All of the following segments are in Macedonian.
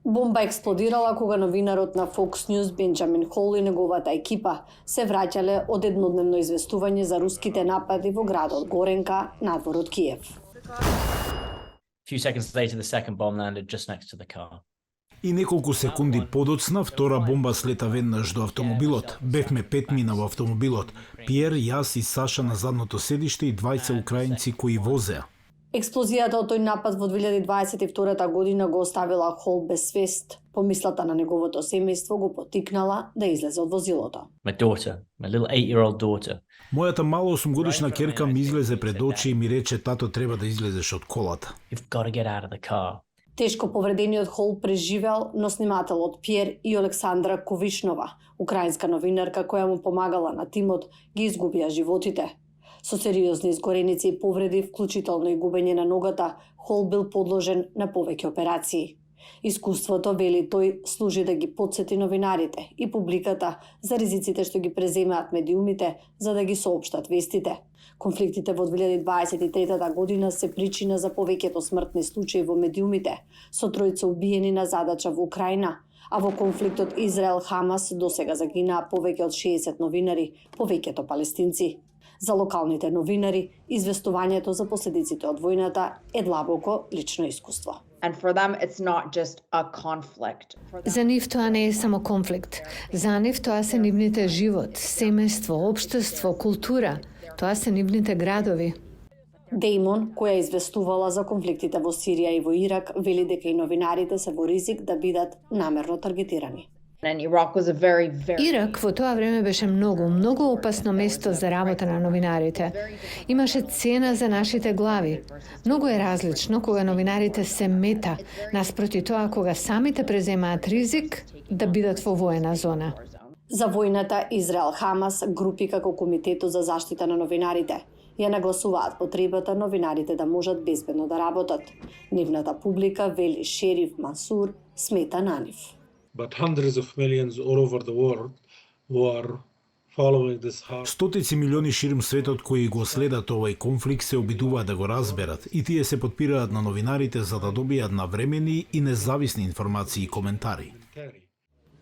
Бомба експлодирала кога новинарот на Fox News Бенџамин Хол и неговата екипа се враќале од еднодневно известување за руските напади во градот Горенка, надвор од Киев. Few seconds later, the second bomb landed just next to the car. И неколку секунди подоцна втора бомба слета веднаш до автомобилот. Бевме петмина во автомобилот. Пиер, јас и Саша на задното седиште и двајца украинци кои возеа. Експлозијата од тој напад во 2022 година го оставила Хол без свест. Помислата на неговото семејство го потикнала да излезе од возилото. My daughter, my little 8-year-old daughter. Мојата мала 8-годишна керка ми излезе пред очи и ми рече: "Тато, треба да излезеш од колата." You've got to get out of the car. Тешко повредениот Хол преживел, но снимателот Пиер и Олександра Ковишнова, украинска новинарка која му помагала на тимот, ги изгубија животите. Со сериозни изгореници и повреди, вклучително и губење на ногата, Хол бил подложен на повеќе операции. Искуството, вели тој, служи да ги потсети новинарите и публиката за ризиците што ги преземаат медиумите за да ги соопштат вестите. Конфликтите во 2023 година се причина за повеќето смртни случаи во медиумите, со тројца убиени на задача во Украина, а во конфликтот Израел-Хамас досега загинаа повеќе од 60 новинари, повеќето палестинци. За локалните новинари, известувањето за последиците од војната е длабоко лично искуство. And for them, it's not just a conflict. За нив тоа не е само конфликт. За нив тоа се нивните живот, семејство, општество, култура. Тоа се нивните градови. Деймон, која известувала за конфликтите во Сирија и во Ирак, вели дека и новинарите се во ризик да бидат намерно таргетирани. And Iraq was a very Ирак во тоа време беше многу опасно место за работа на новинарите. Имаше цена за нашите глави. Многу е различно кога новинарите се мета, наспроти тоа кога самите преземаат ризик да бидат во воена зона. За војната Израел-Хамас, групи како Комитетот за заштита на новинарите ја нагласуваат потребата новинарите да можат безбедно да работат. Нивната публика, вели Шериф Мансур, смета на нив. But hundreds of millions all over the world who are following this hard. Стотици милиони ширум светот кои го следат овој конфликт се обидуваат да го разберат и тие се потпираат на новинарите за да добијат навремени и независни информации и коментари.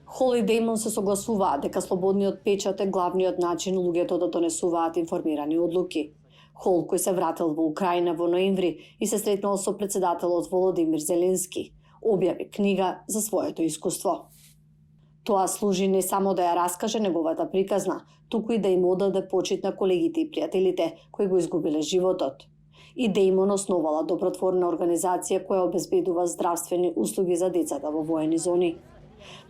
Хол и Деймон се согласуваат дека слободниот печат е главниот начин луѓето да донесуваат информирани одлуки. Хол, кој се вратил во Украина во ноември и се сретнал со председателот Володимир Зеленски, објави книга за своето искуство. Тоа служи не само да ја раскаже неговата приказна, туку и да им одаде почит на колегите и пријателите кои го изгубиле животот. И Деймон основала добротворна организација која обезбедува здравствени услуги за децата во воени зони.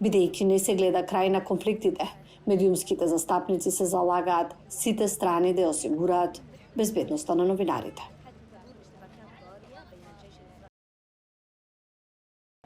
Бидејќи не се гледа крај на конфликтите, медиумските застапници се залагаат сите страни да ја осигураат безбедноста на новинарите.